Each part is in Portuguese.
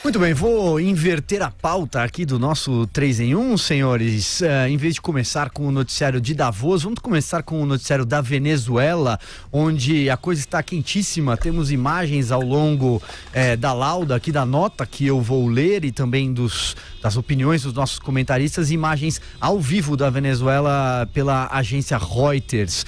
Muito bem, vou inverter a pauta aqui do nosso 3 em 1, senhores. Em vez de começar com o noticiário de Davos, vamos começar com o noticiário da Venezuela, onde a coisa está quentíssima. Temos imagens ao longo da lauda aqui, da nota que eu vou ler, e também das opiniões dos nossos comentaristas, imagens ao vivo da Venezuela pela agência Reuters.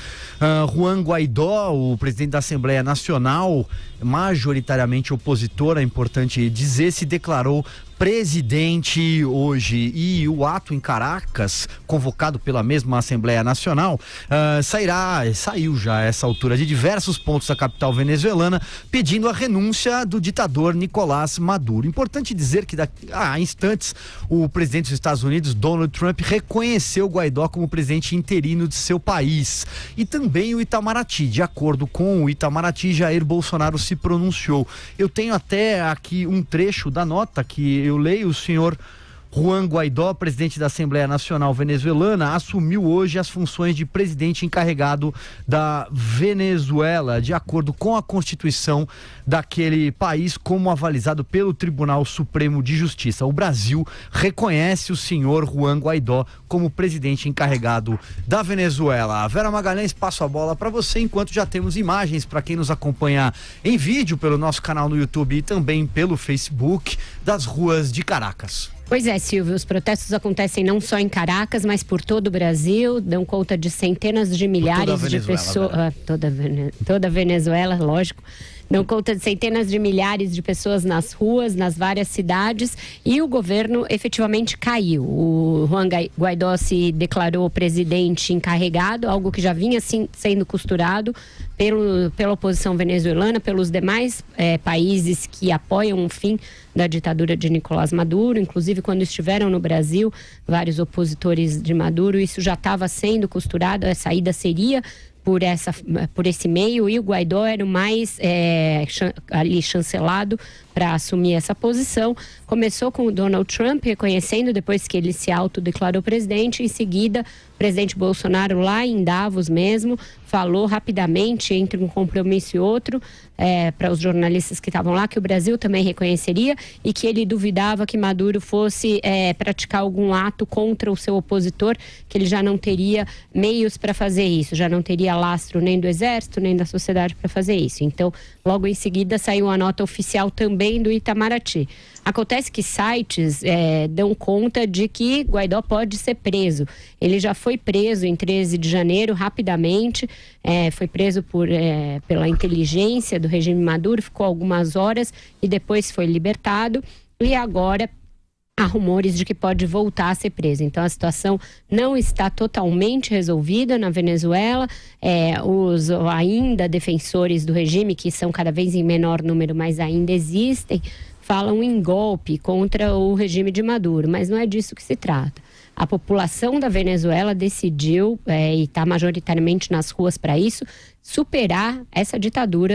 Juan Guaidó, o presidente da Assembleia Nacional, majoritariamente opositor, é importante dizer, se declarou presidente hoje, e o ato em Caracas, convocado pela mesma Assembleia Nacional, saiu já a essa altura de diversos pontos da capital venezuelana, pedindo a renúncia do ditador Nicolás Maduro. Importante dizer que há instantes o presidente dos Estados Unidos, Donald Trump, reconheceu Guaidó como presidente interino de seu país, e também o Itamaraty. De acordo com o Itamaraty, Jair Bolsonaro se pronunciou. Eu tenho até aqui um trecho da nota que eu leio. O senhor Juan Guaidó, presidente da Assembleia Nacional Venezuelana, assumiu hoje as funções de presidente encarregado da Venezuela, de acordo com a Constituição daquele país, como avalizado pelo Tribunal Supremo de Justiça. O Brasil reconhece o senhor Juan Guaidó como presidente encarregado da Venezuela. Vera Magalhães, passo a bola para você, enquanto já temos imagens para quem nos acompanha em vídeo pelo nosso canal no YouTube e também pelo Facebook, das ruas de Caracas. Pois é, Silvio, os protestos acontecem não só em Caracas, mas por todo o Brasil, dão conta de centenas de milhares de pessoas. Toda a Venezuela, lógico. Dão conta de centenas de milhares de pessoas nas ruas, nas várias cidades, e o governo efetivamente caiu. O Juan Guaidó se declarou presidente encarregado, algo que já vinha sendo costurado pela oposição venezuelana, pelos demais países que apoiam o fim da ditadura de Nicolás Maduro. Inclusive, quando estiveram no Brasil, vários opositores de Maduro, isso já estava sendo costurado, a saída seria por esse meio, e o Guaidó era o mais ali chancelado para assumir essa posição. Começou com o Donald Trump reconhecendo, depois que ele se autodeclarou presidente. Em seguida, o presidente Bolsonaro, lá em Davos mesmo, falou rapidamente, entre um compromisso e outro, para os jornalistas que estavam lá, que o Brasil também reconheceria, e que ele duvidava que Maduro fosse praticar algum ato contra o seu opositor, que ele já não teria meios para fazer isso, já não teria lastro nem do Exército, nem da sociedade para fazer isso. Então, logo em seguida, saiu a nota oficial também do Itamaraty. Acontece que sites dão conta de que Guaidó pode ser preso. Ele já foi preso em 13 de janeiro, rapidamente, foi preso pela inteligência do regime Maduro, ficou algumas horas e depois foi libertado, e agora há rumores de que pode voltar a ser preso. Então, a situação não está totalmente resolvida na Venezuela. Os ainda defensores do regime, que são cada vez em menor número, mas ainda existem, falam em golpe contra o regime de Maduro, mas não é disso que se trata. A população da Venezuela decidiu, e está majoritariamente nas ruas para isso, superar essa ditadura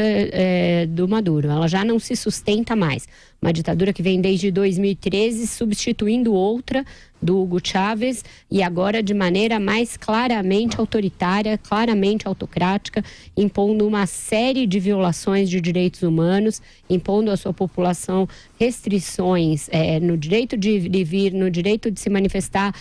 do Maduro. Ela já não se sustenta mais. Uma ditadura que vem desde 2013, substituindo outra do Hugo Chávez, e agora de maneira mais claramente autoritária, claramente autocrática, impondo uma série de violações de direitos humanos, impondo à sua população restrições no direito de vir, no direito de se manifestar,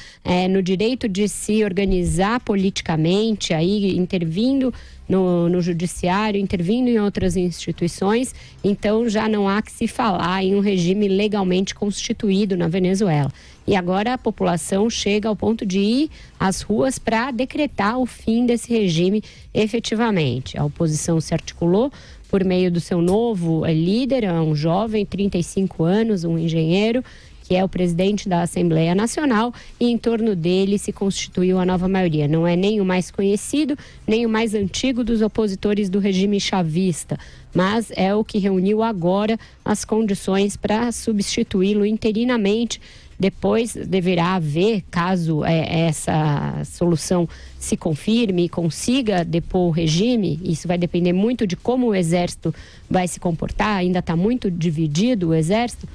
no direito de se organizar politicamente, aí intervindo no judiciário, intervindo em outras instituições. Então já não há que se falar em um regime legalmente constituído na Venezuela. E agora a população chega ao ponto de ir às ruas para decretar o fim desse regime efetivamente. A oposição se articulou por meio do seu novo líder, um jovem, 35 anos, um engenheiro, que é o presidente da Assembleia Nacional, e em torno dele se constituiu a nova maioria. Não é nem o mais conhecido, nem o mais antigo dos opositores do regime chavista, mas é o que reuniu agora as condições para substituí-lo interinamente. Depois deverá haver, caso essa solução se confirme e consiga depor o regime, isso vai depender muito de como o Exército vai se comportar, ainda está muito dividido o Exército.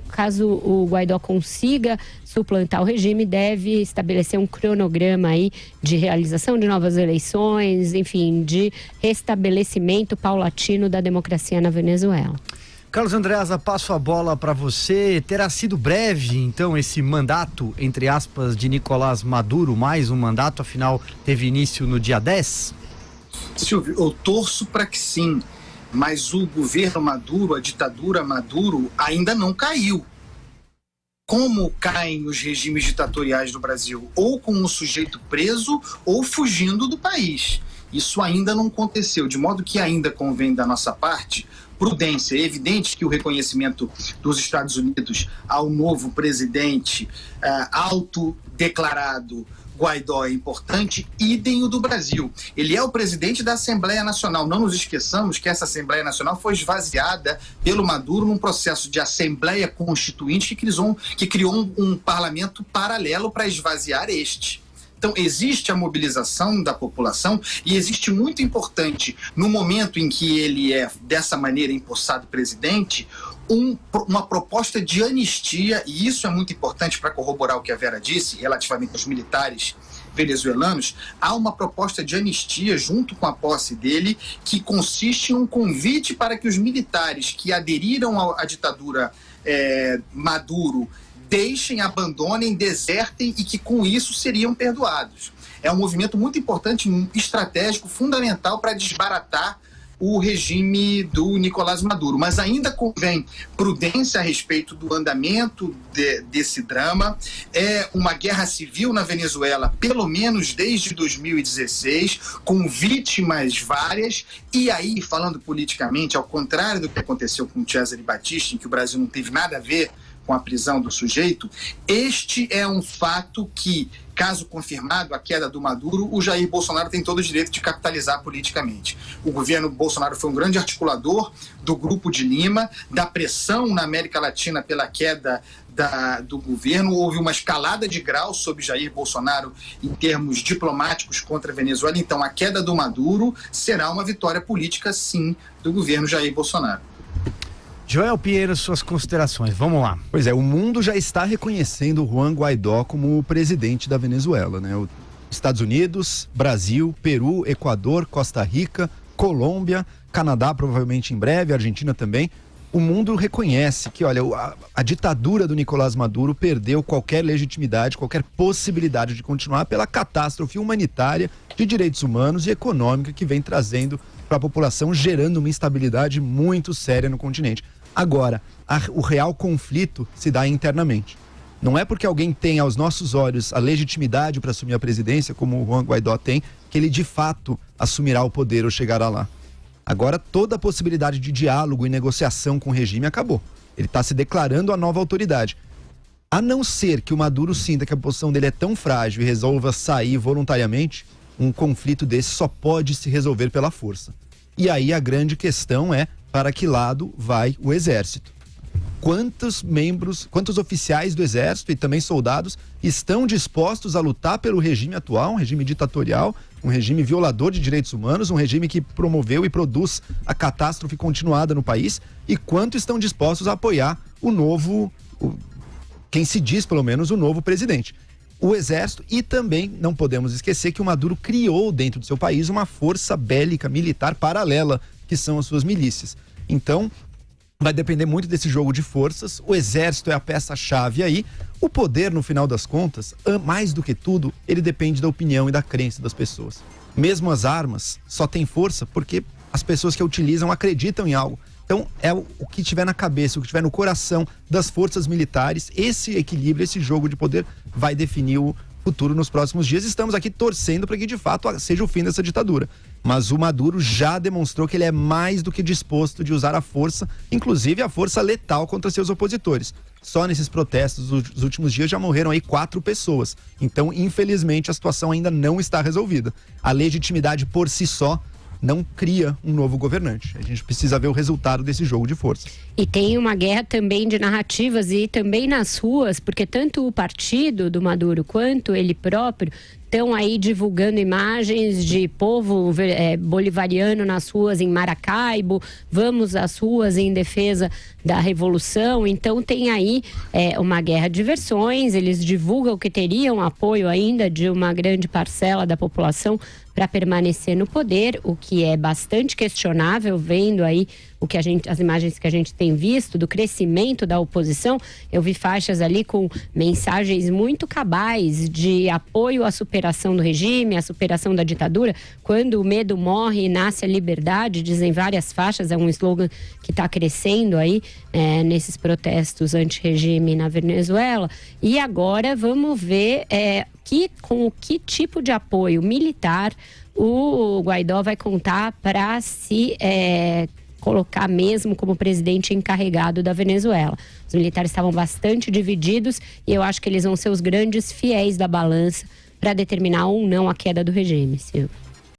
Caso o Guaidó consiga suplantar o regime, deve estabelecer um cronograma aí de realização de novas eleições, enfim, de restabelecimento paulatino da democracia na Venezuela. Carlos Andreasa, passo a bola para você. Terá sido breve, então, esse mandato, entre aspas, de Nicolás Maduro, mais um mandato, afinal, teve início no dia 10? Silvio, eu torço para que sim, mas o governo Maduro, a ditadura Maduro, ainda não caiu. Como caem os regimes ditatoriais do Brasil? Ou com o sujeito preso ou fugindo do país. Isso ainda não aconteceu, de modo que ainda convém da nossa parte prudência. É evidente que o reconhecimento dos Estados Unidos ao novo presidente autodeclarado Guaidó é importante, idem o do Brasil. Ele é o presidente da Assembleia Nacional. Não nos esqueçamos que essa Assembleia Nacional foi esvaziada pelo Maduro num processo de Assembleia Constituinte que criou um parlamento paralelo para esvaziar este. Então, existe a mobilização da população e existe muito importante, no momento em que ele é, dessa maneira, empossado presidente, uma proposta de anistia, e isso é muito importante para corroborar o que a Vera disse, relativamente aos militares venezuelanos. Há uma proposta de anistia junto com a posse dele, que consiste num convite para que os militares que aderiram à ditadura Maduro deixem, abandonem, desertem e que com isso seriam perdoados. É um movimento muito importante, estratégico, fundamental para desbaratar o regime do Nicolás Maduro. Mas ainda convém prudência a respeito do andamento desse drama. É uma guerra civil na Venezuela, pelo menos desde 2016, com vítimas várias. E aí, falando politicamente, ao contrário do que aconteceu com Cesare Battisti, em que o Brasil não teve nada a ver com a prisão do sujeito, este é um fato que, caso confirmado a queda do Maduro, o Jair Bolsonaro tem todo o direito de capitalizar politicamente. O governo Bolsonaro foi um grande articulador do Grupo de Lima, da pressão na América Latina pela queda do governo. Houve uma escalada de graus sobre Jair Bolsonaro em termos diplomáticos contra a Venezuela. Então, a queda do Maduro será uma vitória política, sim, do governo Jair Bolsonaro. Joel Pinheiro, suas considerações, vamos lá. Pois é, o mundo já está reconhecendo o Juan Guaidó como o presidente da Venezuela, né? Os Estados Unidos, Brasil, Peru, Equador, Costa Rica, Colômbia, Canadá provavelmente em breve, Argentina também. O mundo reconhece que, olha, a ditadura do Nicolás Maduro perdeu qualquer legitimidade, qualquer possibilidade de continuar pela catástrofe humanitária, de direitos humanos e econômica que vem trazendo para a população, gerando uma instabilidade muito séria no continente. Agora, o real conflito se dá internamente. Não é porque alguém tem aos nossos olhos a legitimidade para assumir a presidência, como o Juan Guaidó tem, que ele de fato assumirá o poder ou chegará lá. Agora, toda a possibilidade de diálogo e negociação com o regime acabou. Ele está se declarando a nova autoridade. A não ser que o Maduro sinta que a posição dele é tão frágil e resolva sair voluntariamente, um conflito desse só pode se resolver pela força. E aí a grande questão é para que lado vai o exército. Quantos oficiais do exército e também soldados estão dispostos a lutar pelo regime atual, um regime ditatorial, um regime violador de direitos humanos, um regime que promoveu e produz a catástrofe continuada no país, e quanto estão dispostos a apoiar quem se diz pelo menos o novo presidente. O exército, e também não podemos esquecer que o Maduro criou dentro do seu país uma força bélica militar paralela, que são as suas milícias. Então, vai depender muito desse jogo de forças. O exército é a peça-chave aí. O poder, no final das contas, mais do que tudo, ele depende da opinião e da crença das pessoas. Mesmo as armas só têm força porque as pessoas que a utilizam acreditam em algo. Então, é o que tiver na cabeça, o que tiver no coração das forças militares. Esse equilíbrio, esse jogo de poder vai definir o futuro nos próximos dias. Estamos aqui torcendo para que, de fato, seja o fim dessa ditadura. Mas o Maduro já demonstrou que ele é mais do que disposto de usar a força, inclusive a força letal contra seus opositores. Só nesses protestos dos últimos dias já morreram aí 4 pessoas. Então, infelizmente, a situação ainda não está resolvida. A legitimidade por si só não cria um novo governante. A gente precisa ver o resultado desse jogo de forças. E tem uma guerra também de narrativas e também nas ruas, porque tanto o partido do Maduro quanto ele próprio estão aí divulgando imagens de povo bolivariano nas ruas em Maracaibo, vamos às ruas em defesa da revolução. Então tem aí uma guerra de versões. Eles divulgam que teriam apoio ainda de uma grande parcela da população para permanecer no poder, o que é bastante questionável, vendo aí as imagens que a gente tem visto do crescimento da oposição. Eu vi faixas ali com mensagens muito cabais de apoio à superação do regime, à superação da ditadura. Quando o medo morre, nasce a liberdade, dizem várias faixas. É um slogan que está crescendo aí nesses protestos anti-regime na Venezuela. E agora vamos ver com que tipo de apoio militar o Guaidó vai contar para se colocar mesmo como presidente encarregado da Venezuela. Os militares estavam bastante divididos e eu acho que eles vão ser os grandes fiéis da balança para determinar ou não a queda do regime, Silvio.